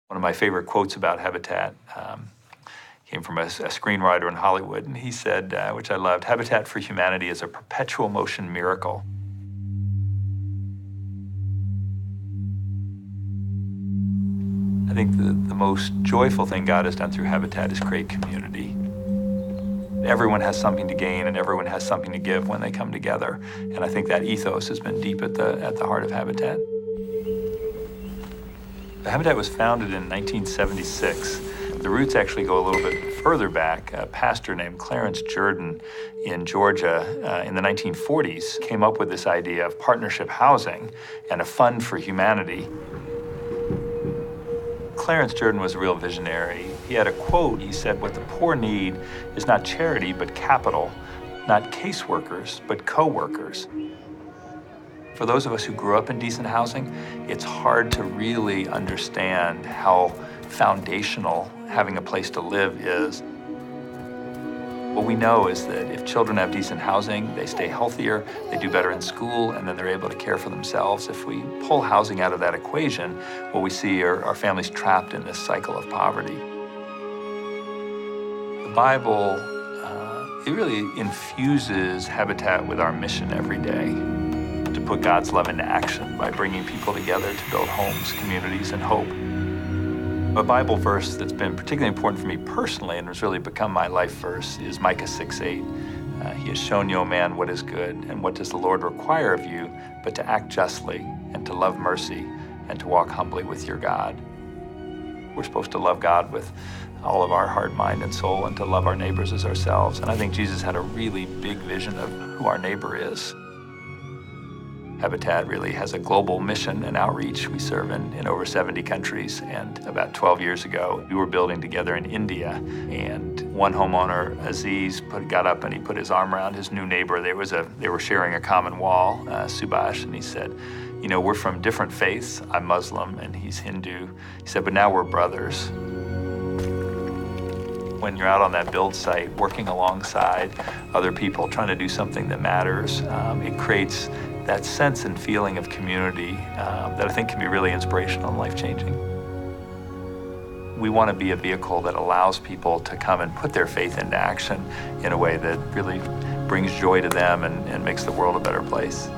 One of my favorite quotes about Habitat came from a screenwriter in Hollywood, and he said, which I loved, "Habitat for Humanity is a perpetual motion miracle." I think the most joyful thing God has done through Habitat is create community. Everyone has something to gain and everyone has something to give when they come together. And I think that ethos has been deep at the heart of Habitat. Habitat was founded in 1976. The roots actually go a little bit further back. A pastor named Clarence Jordan in Georgia in the 1940s came up with this idea of partnership housing and a fund for humanity. Clarence Jordan was a real visionary. He had a quote. He said, "What the poor need is not charity, but capital, not caseworkers, but co-workers." For those of us who grew up in decent housing, it's hard to really understand how foundational having a place to live is. What we know is that if children have decent housing, they stay healthier, they do better in school, and then they're able to care for themselves. If we pull housing out of that equation, what we see are families trapped in this cycle of poverty. The Bible, it really infuses Habitat with our mission every day, to put God's love into action by bringing people together to build homes, communities, and hope. A Bible verse that's been particularly important for me personally and has really become my life verse is Micah 6:8. He has shown you, O man, what is good, and what does the Lord require of you, but to act justly, and to love mercy, and to walk humbly with your God. We're supposed to love God with all of our heart, mind, and soul, and to love our neighbors as ourselves. And I think Jesus had a really big vision of who our neighbor is. Habitat really has a global mission and outreach. We serve in over 70 countries, and about 12 years ago, we were building together in India, and one homeowner, Aziz, got up and he put his arm around his new neighbor. They were sharing a common wall, Subhash, and he said, "You know, we're from different faiths. I'm Muslim and he's Hindu." He said, "But now we're brothers." When you're out on that build site, working alongside other people, trying to do something that matters, it creates that sense and feeling of community that I think can be really inspirational and life-changing. We want to be a vehicle that allows people to come and put their faith into action in a way that really brings joy to them and makes the world a better place.